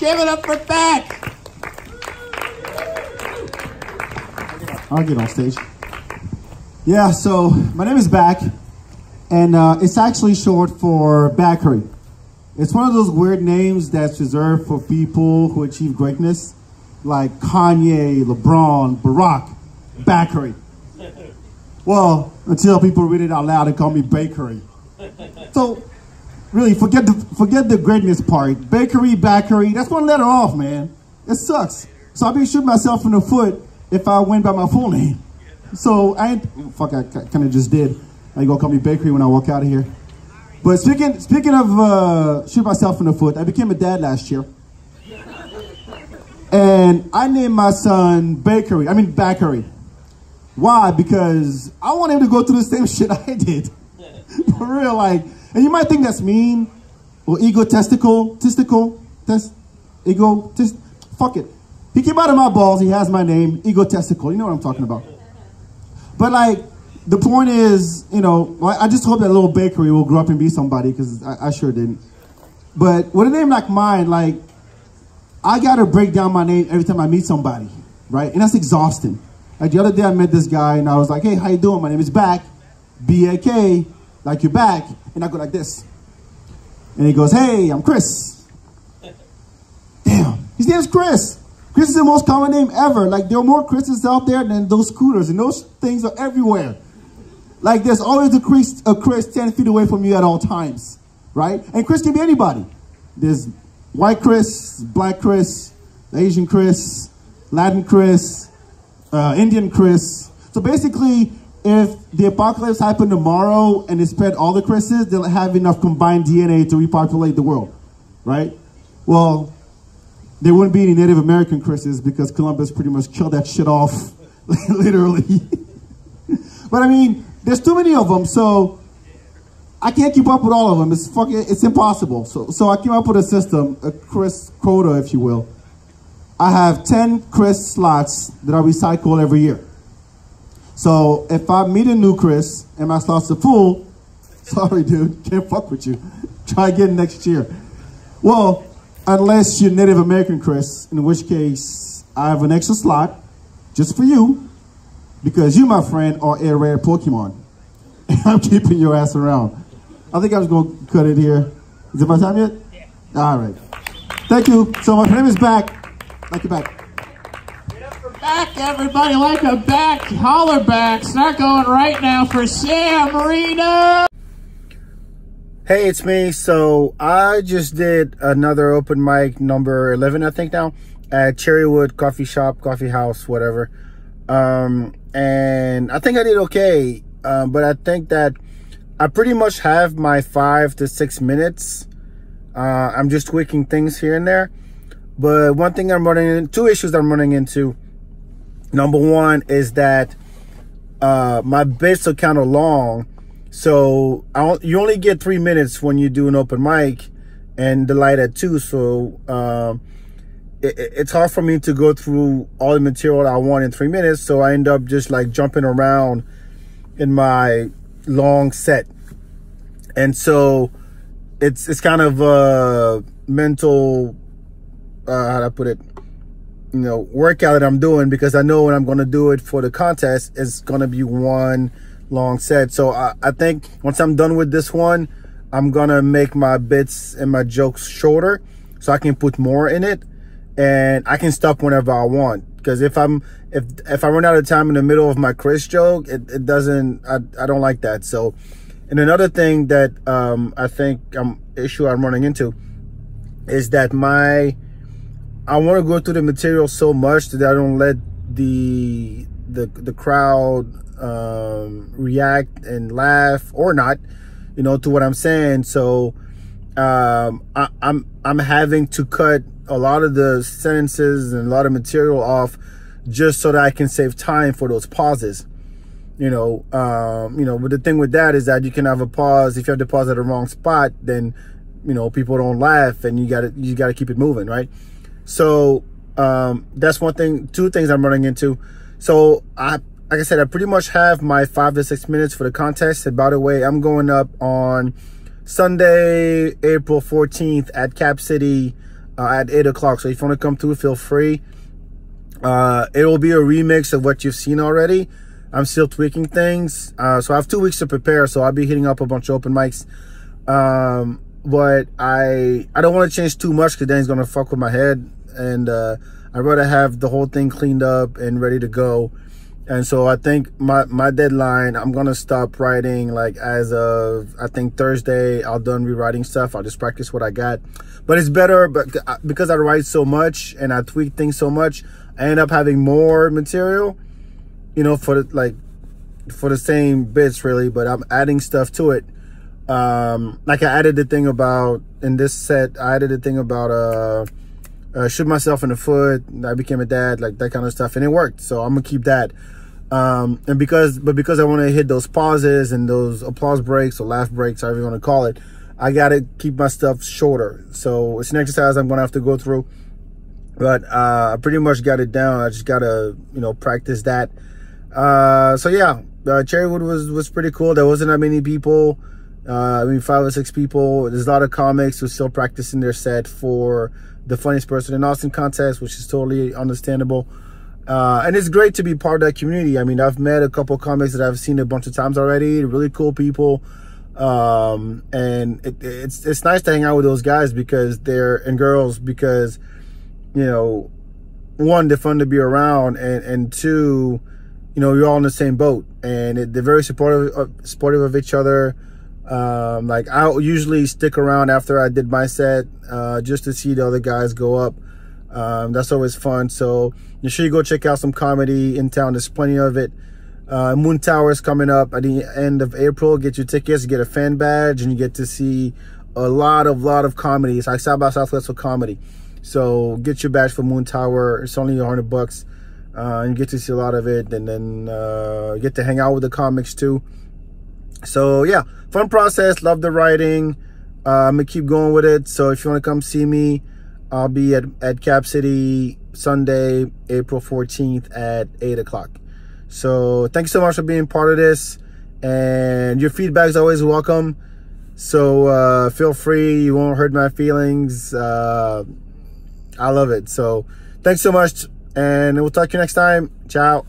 Give it up for Bak. I'll get on stage. Yeah, so my name is Bak, and it's actually short for Bakery. It's one of those weird names that's reserved for people who achieve greatness, like Kanye, LeBron, Barack, Bakery. Well, until people read it out loud and call me Bakery. So, really, forget the greatness part. Bakery, that's one letter off, man. It sucks. So I'll be shooting myself in the foot if I went by my full name. So I kind of just did. Now you gonna call me Bakery when I walk out of here. But speaking of shooting myself in the foot, I became a dad last year. And I named my son Bakery. Why? Because I want him to go through the same shit I did. For real, like, and you might think that's mean or egotistical, fuck it. He came out of my balls, he has my name, egotistical, you know what I'm talking about. But like, the point is, you know, I just hope that little Bakery will grow up and be somebody, because I sure didn't. But with a name like mine, like, I gotta break down my name every time I meet somebody, right? And that's exhausting. Like the other day I met this guy and I was like, hey, how you doing? My name is Bak, B-A-K, like you're back. And I go like this. And he goes, hey, I'm Chris. Damn, his name's Chris. Chris is the most common name ever. Like there are more Chris's out there than those scooters, and those things are everywhere. Like there's always a Chris 10 feet away from you at all times, right? And Chris can be anybody. There's white Chris, black Chris, Asian Chris, Latin Chris, Indian Chris. So basically, if the apocalypse happened tomorrow and they spread all the Chris's, they'll have enough combined DNA to repopulate the world, right? Well, there wouldn't be any Native American Chris's because Columbus pretty much killed that shit off, literally. But I mean, there's too many of them, so I can't keep up with all of them. It's impossible. So I came up with a system, a Chris quota, if you will. I have 10 Chris slots that I recycle every year. So if I meet a new Chris and my slots are full, sorry dude, can't fuck with you. Try again next year. Well, unless you're Native American Chris, in which case I have an extra slot just for you, because you, my friend, are a rare Pokemon. And I'm keeping your ass around. I think I was gonna cut it here. Is it my time yet? Yeah. All right. Thank you so much. My name is Bak. Like your back. Get up for Bak, everybody. Like a Bak. Holler Bak. Start going right now for Sam Marino. Hey, it's me. So I just did another open mic, number 11, I think now, at Cherrywood Coffee Shop, Coffee House, whatever. And I think I did okay. But I think that I pretty much have my 5 to 6 minutes. I'm just tweaking things here and there. But one thing I'm running into, 2 issues I'm running into. Number one is that my bits are kind of long. So you only get 3 minutes when you do an open mic, and the light at 2. So it's hard for me to go through all the material I want in 3 minutes. So I end up just like jumping around in my long set. And so it's kind of a mental, how do I put it, you know, workout that I'm doing, because I know when I'm going to do it for the contest, it's going to be one long set. So I think once I'm done with this one, I'm going to make my bits and my jokes shorter so I can put more in it, and I can stop whenever I want. Because if I run out of time in the middle of my Chris joke, it doesn't, I don't like that. So, and another thing that I think issue I'm running into is that I want to go through the material so much that I don't let the crowd react and laugh or not, you know, to what I'm saying. So I'm having to cut a lot of the sentences and a lot of material off just so that I can save time for those pauses. You know, but the thing with that is that you can have a pause. If you have the pause at the wrong spot, then, you know, people don't laugh, and you gotta keep it moving, right? So that's one thing. 2 things I'm running into. So like I said, I pretty much have my 5 to 6 minutes for the contest. And by the way, I'm going up on Sunday, April 14th at Cap City at 8 o'clock. So if you want to come through, feel free. It will be a remix of what you've seen already. I'm still tweaking things. So I have 2 weeks to prepare. So I'll be hitting up a bunch of open mics. But I don't want to change too much because then it's going to fuck with my head. And I'd rather have the whole thing cleaned up and ready to go. And so I think my deadline, I'm going to stop writing like as of, I think Thursday, I'll done rewriting stuff. I'll just practice what I got. But it's better because I write so much and I tweak things so much, I end up having more material, you know, for the same bits really, but I'm adding stuff to it. Like I added the thing about, in this set, I added the thing about shoot myself in the foot, I became a dad, like that kind of stuff, and it worked. So I'm gonna keep that. And because I want to hit those pauses and those applause breaks or laugh breaks, however you want to call it, I gotta keep my stuff shorter. So it's an exercise I'm gonna have to go through, but I pretty much got it down. I just gotta, you know, practice that. So yeah, Cherrywood was pretty cool. There wasn't that many people. I mean, 5 or 6 people. There's a lot of comics who are still practicing their set for the funniest person in Austin contest, which is totally understandable. And it's great to be part of that community. I mean, I've met a couple comics that I've seen a bunch of times already. Really cool people. And it's nice to hang out with those guys and girls because, you know, 1, they're fun to be around, and 2, you know, you're all in the same boat, and they're very supportive of each other. Like I'll usually stick around after I did my set, just to see the other guys go up. That's always fun. So you should go check out some comedy in town. There's plenty of it. Moon Tower is coming up at the end of April. Get your tickets, get a fan badge, and you get to see a lot of comedy. It's like South by Southwest for comedy. So get your badge for Moon Tower. It's only $100, and you get to see a lot of it, and then you get to hang out with the comics too. So yeah, fun process. Love the writing. I'm gonna keep going with it. So if you want to come see me, I'll be at Cap City Sunday, April 14th at 8 o'clock. So thank you so much for being part of this, and your feedback is always welcome. So feel free. You won't hurt my feelings. I love it. So thanks so much, and we'll talk to you next time. Ciao.